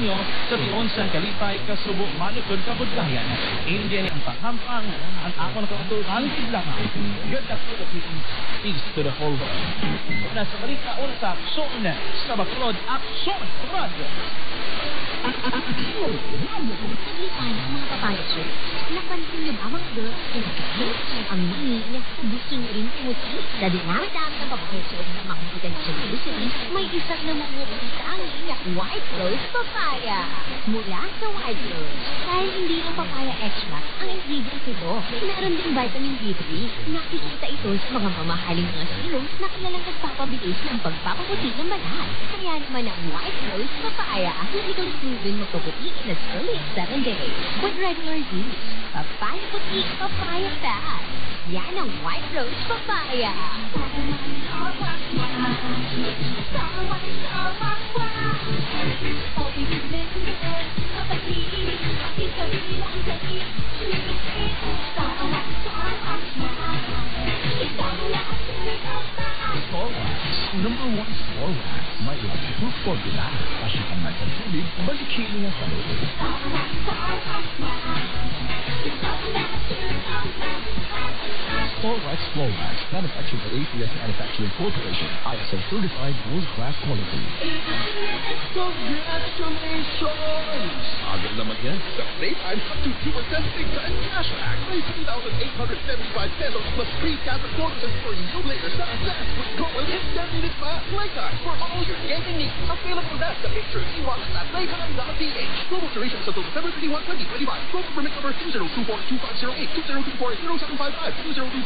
Junio sa Tion San Kalipay, Kasubo, Manukod, Kabudgayan. Indian ang panghampang ang ako na kautuhan tidlangan. Good afternoon, peace to the whole world. Nasa balita unsa aksyon sa Bacolod Aksyon Radio. Aksyon Radio kung naglipan ang mga papaya, sir. Napansin niyo ba mga girls ang mini na gusto niyo rin umuti? Na dinamit-damit ang papaya, sir, na makikita niyo sa grocery, may isang namumukitangi na White Rose Papaya. Mula sa White Rose, dahil hindi lang papaya extract ang ingredients nito, meron din vitamin D3. Nakikita ito sa mga mamahaling mga serums na kilalang nagpapabilis ng pagpapaputi ng balat. Kaya naman ang White Rose Papaya na itong proven magpaputi in as early as 7 days. With regular use, papaya puti, papaya fat. Yan ang White Rose Papaya. Number 1 Score Wax. May lamang formula. Pasikan na sa tubig, balikin na sa loob. Score Wax Flow Wax. Manufactured by ACS Manufacturing Corporation. ISO certified world-class quality. Congratulations! Agad naman yan. Sa Playtime up to 2% big time cashback. May 3,875 pesos plus free cash bonuses for new players sa Access with Goal in 10 minutes pa. Playtime for all your gaming needs. Available na sa picture e-wallet at Playtime.ph. Promo duration until December 31, 2025. Promo permit number 202425008, 2024075,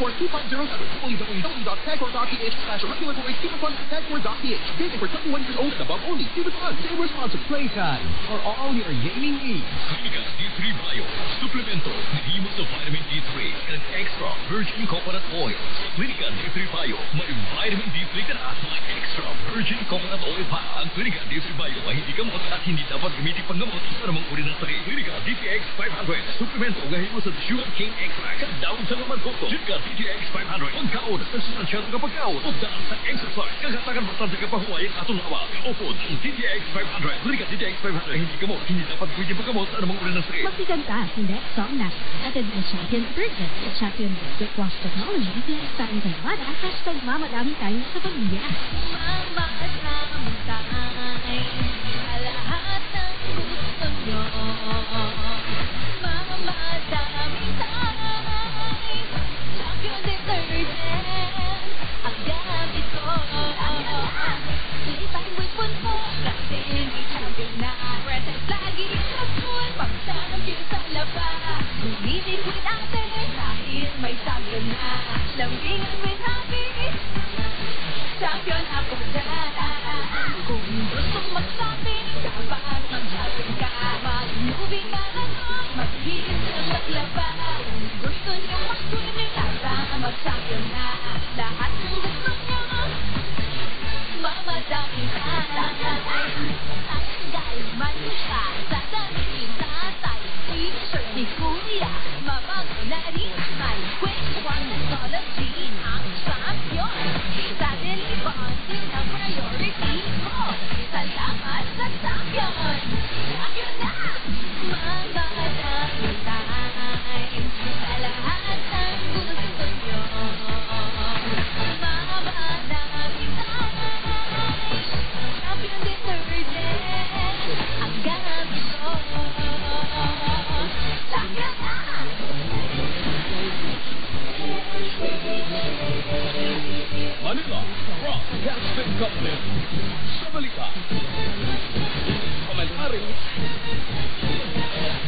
202425007, www.tagcore.ph/regulatory Fund Tagcore.ph. Gaming for 21 years old and above only. Keep it fun. Stay responsible. Playtime for all your gaming needs. Clinicas D3 Bio. Suplemento. Nahimo sa vitamin D3 and extra virgin coconut oil. Clinica D3 Bio. May vitamin D3 ka na. May extra virgin coconut oil pa. Ang Clinica D3 Bio ay hindi gamot at hindi dapat gamitin panggamot sa namang uri ng sakit. Clinica DTX 500. Suplemento gahimo sa sugar cane extract. Kadaon sa naman koko. Clinica DTX 500. Pagkaon sa sustansya sa kapagkaon. O daan sa exercise. Kagatagan bastante kapahuway at atong nawa. Opo, ang DTX 500. Clinica DTX 500 hindi gamot. Hindi dapat gamitin panggamot sa namang uri ng sakit. Magsiganta, hindi, song na. Atid ng Champion Detergent sa Champion Detergent Wash Technology. Pinagsasabi ng Mada, hashtag mamadami tayo sa pamilya. Mamadami tayo sa lahat ng gusto nyo. Mamadami tayo Champion Detergent ang gamit ko. Lipahin mo ipon mo kasi hindi champion na. Present lagi sa pool, pagsanagin sa labas. Lumilit with ate dahil may champion na. Lambingan with happy, champion ako dyan. Kung gustong mag-shopping, dapat mag-shopping ka. Mag-moving marathon, mag-hit sa maglaba. Kung gusto nyo mag-swimming, tara mag-champion na. Lahat ng gusto nyo, mamadami tayo. Galing man siya sa damit, tatay, t-shirt ni kuya. Mabago na rin, may kwentwang technology ang champion. Sa delivery ang priority ko. Salamat sa champion. Champion na! Mamadami tayo sa lahat ng gusto nyo. Mamadami tayo. Champion Detergent ang gamit ko. Champion na! Manila, Broadcasting Company. Sa balita. Komentary.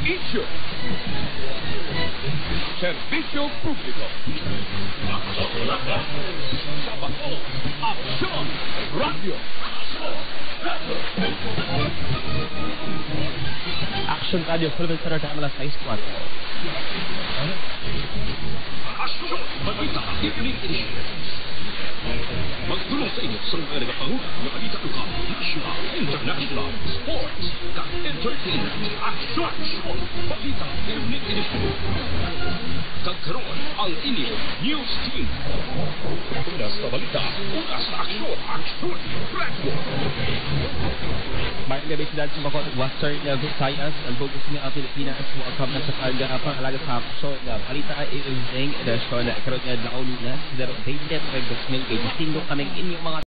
Issue. Servicio Público. Sa Bacolod, Aksyon Radio. Action Radio, Philippine Center, alas 6:04. Aksyon! Balita Evening Edition. Magtulong sa inyo sa mga nagapanguna ng balita lokal, national, international, sports, 13, Aksyon! Balita, Unit Edition. Kagkaroon ang inyong news team. Una sa balita, una sa aksyon, aksyon, platform. Mayroong gabi sila sa Makot Western Visayas, ang bukas niya ang Pilipinas, welcome na sa karga pangalaga sa aksyon na balita ay iunsing edasyon na karoon niya daon na, pero 20 kay 2025 kaming inyong mga